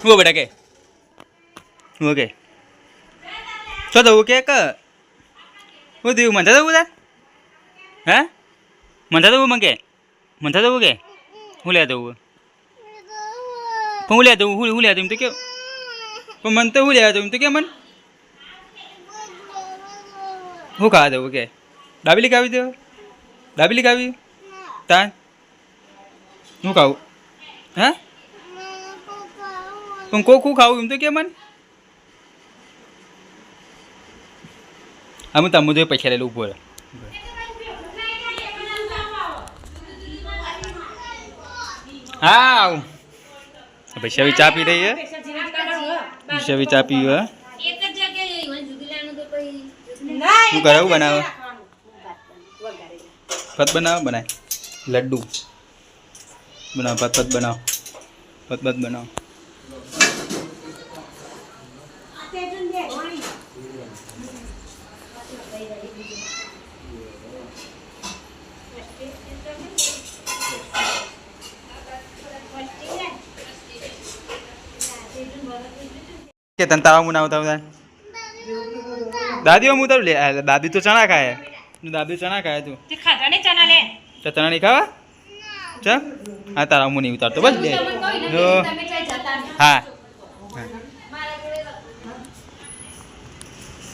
वो बेटा के ओके चो तो के का वो दियो मनता तो उधर हैं मनता तो वो मंगे मनता तो वो के હું લે દઉં હું લે દઉં હું લે દઉં એમ તો કે પણ મન તો હું લે દઉં એમ તો કે મન હું ખાવા દઉં કે દાબેલી ખાવી દો દાબેલી ખાવી તાન હું ખાવું હા પણ કોકું ખાવું એમ તો કે મન અમે તમે જો પૈસા લેલું ઉપર हाँ पैसा भी चा पी रही है पैसा भी चा पी है तू करो बनाओ पत बनाओ बनाए लड्डू बनाओ पत पत बनाओ पत पत बनाओ के तंतावा मुना होता है दादी हम उधर ले दादी तो चना खाए दादी चना खाए तू खाता नहीं चना ले चना नहीं खावा चल हाँ तारा मुँह नहीं उतार तो बस ले जो हाँ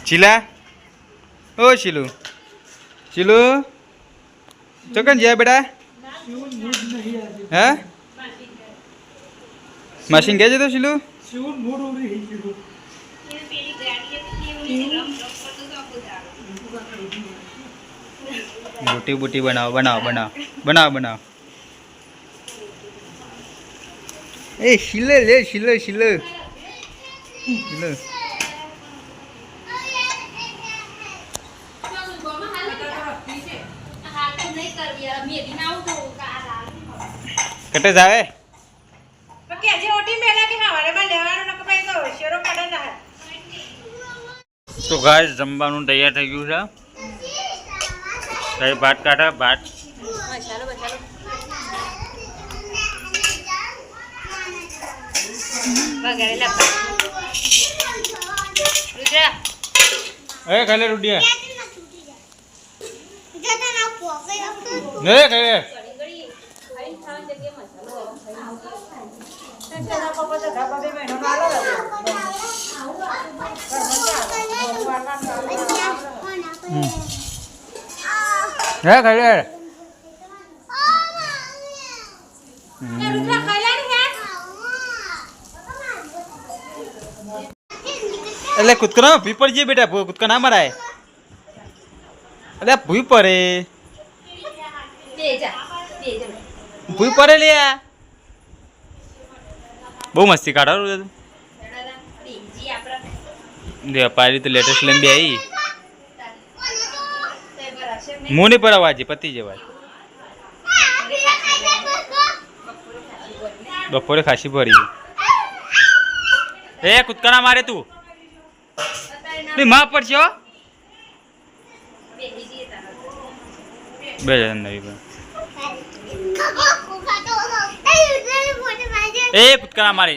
चिला ओ शिलू शिलू चौकन जिया बेटा हैं मशीन क्या तो शिलू बूटी बूटी बनाओ बनाओ बनाओ बनाओ बनाओ ए शिले ले शिले शिले शिले कटे जाए तो गाइस जमવાનું તૈયાર થઈ ગયું છે કઈ ભાત કાઢા ભાત વગાડેલા રુદ્રા એ ખાલે રૂડિયા ને ખાલે હે ખાલે રુદ્રા ખાઈલા ને એટલે કૂદકા ભૂઈ પડી જાય બેટા કૂદકા ના મરાય એટલે ભૂઈ પડે ભૂઈ પડે લે બહુ મસ્તી કાઢો તું પારી તો લેટેસ્ટ લઈને બે આવી મું નહીં પર વાજી પતી જવાય બપોરે ખાસી ભરી એ કૂદકા ના મારે તું માં પડશે હો બે જણ નવી એ કૂદકા ના મારે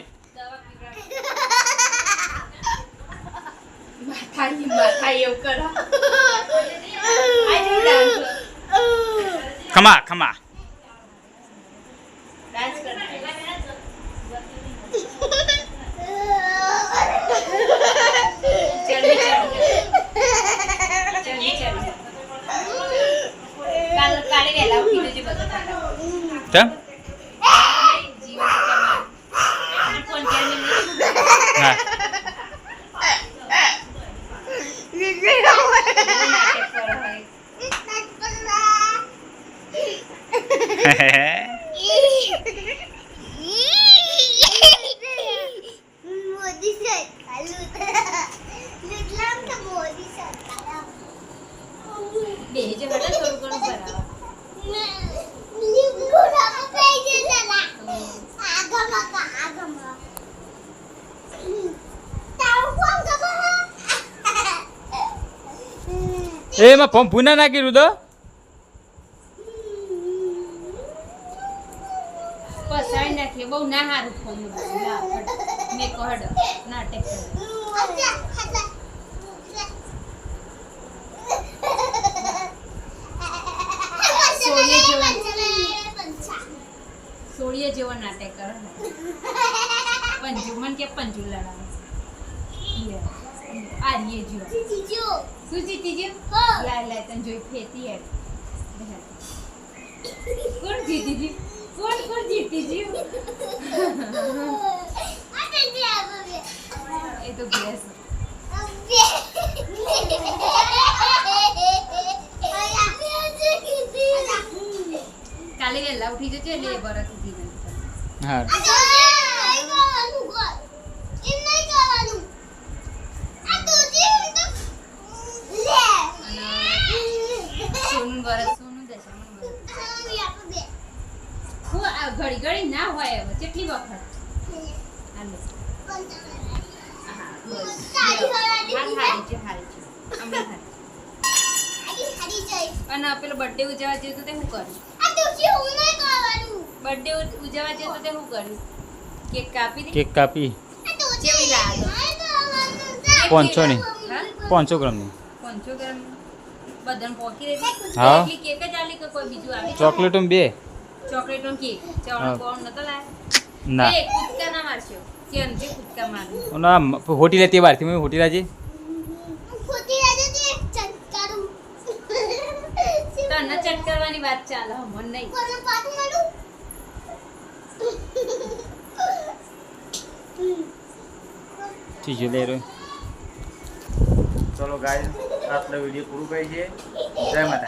ખમા ખમા એમાં ફોર્મ ભૂના નાખી રૂ તો પસાઈ નાખીએ બહુ ના હારું ફોર્મ મેં કહડ નાટક કરે સોળીએ જેવો નાટક કરે પંજુ મન કે પંજુ લડાવે આર્ય જો શું જીતી ગયો લાય તને જોઈ ફેતી હેડ કોણ જીતી ગયું કોણ જીતી ગયું એ તો ભેસ કાલે વહેલા ઉઠી જજો એટલે એ બરત ઉઠી હા સોનું બરત સોનું દશામાં હું આ ઘડી ઘડી ના હોય હવે કેટલી વખત હાલો હા બસ હારી છે હમણાં હારી અને પેલો બર્થડે ઉજવવા જેવું તો તે શું કર્યું બર્થડે ઉજવવા જેવું તો તે શું કર્યું કેક કાપી દે કેક કાપી કેવી લાગે 500 ની હા 500 ગ્રામની 500 ગ્રામ બધાને પોકી દે હા. એટલી કેક જ આલી કે કોઈ બીજું આવે ચોકલેટો 2 ચોકલેટનો કેક ચવણ હા. કોણ નતો લાય ના એ કૂદકા ના મારશો કેમ જે કૂદકા માર ના હોટી લેતી બારથી મેં હોટી રાજી તને ચટ કરવાની વાત ચાલે મન નહીં ચીજો લે રહ્યો ચલો ગાય આટલો વિડીયો પૂરું કરી છે જય માતા